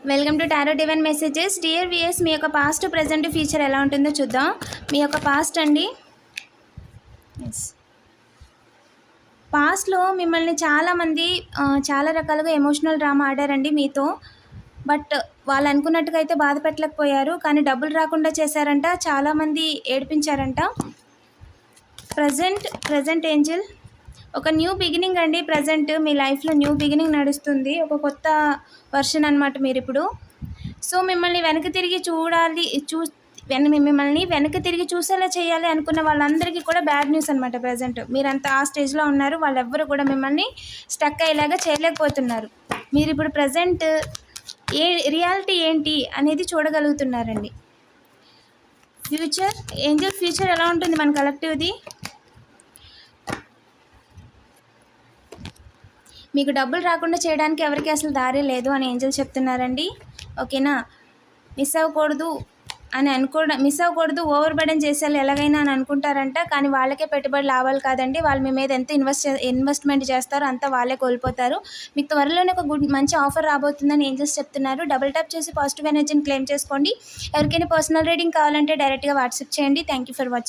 Welcome to tarot divine messages. Dear viewers, మీ యొక్క past, present, future ఎలా ఉంటుందో చూద్దాం. మీ యొక్క పాస్ట్ అండి. పాస్ట్లో మిమ్మల్ని చాలామంది చాలా రకాలుగా ఎమోషనల్ డ్రామా ఆడారండి మీతో. బట్ వాళ్ళు అనుకున్నట్టుగా అయితే బాధ పెట్టలేకపోయారు, కానీ డబ్బులు రాకుండా చేశారంట, చాలామంది ఏడిపించారంట. ప్రజెంట్ ఏంజల్ ఒక న్యూ బిగినింగ్ అండి. ప్రజెంట్ మీ లైఫ్లో న్యూ బిగినింగ్ నడుస్తుంది, ఒక కొత్త వర్షన్ అనమాట మీరు ఇప్పుడు. సో మిమ్మల్ని వెనక్కి తిరిగి మిమ్మల్ని వెనక్కి తిరిగి చూసేలా చేయాలి అనుకున్న వాళ్ళందరికీ కూడా బ్యాడ్ న్యూస్ అనమాట. ప్రజెంట్ మీరంతా ఆ స్టేజ్లో ఉన్నారు, వాళ్ళెవ్వరూ కూడా మిమ్మల్ని స్టక్ అయ్యేలాగా చేయలేకపోతున్నారు. మీరు ఇప్పుడు ప్రజెంట్ రియాలిటీ ఏంటి అనేది చూడగలుగుతున్నారండి. ఏంజల్ ఫ్యూచర్ ఎలా ఉంటుంది మన కలెక్టివ్ది? మీకు డబ్బులు రాకుండా చేయడానికి ఎవరికి అసలు దారి లేదు అని ఏంజల్ చెప్తున్నారండి. ఓకేనా? మిస్ అవ్వకూడదు, ఓవర్ బర్డెన్ చేసేయాలి ఎలాగైనా అని అనుకుంటారంట. కానీ వాళ్ళకే పెట్టుబడి లాభాలు కాదండి. వాళ్ళు మీ మీద ఎంత ఇన్వెస్ట్మెంట్ చేస్తారో అంతా వాళ్ళే కోల్పోతారు. మీకు త్వరలోనే ఒక మంచి ఆఫర్ రాబోతుందని ఏంజల్స్ చెప్తున్నారు. డబుల్ ట్యాప్ చేసి పాజిటివ్ ఎనర్జీని క్లెయిమ్ చేసుకోండి. ఎవరికైనా పర్సనల్ రీడింగ్ కావాలంటే డైరెక్ట్గా వాట్సాప్ చేయండి. Thank you for watching.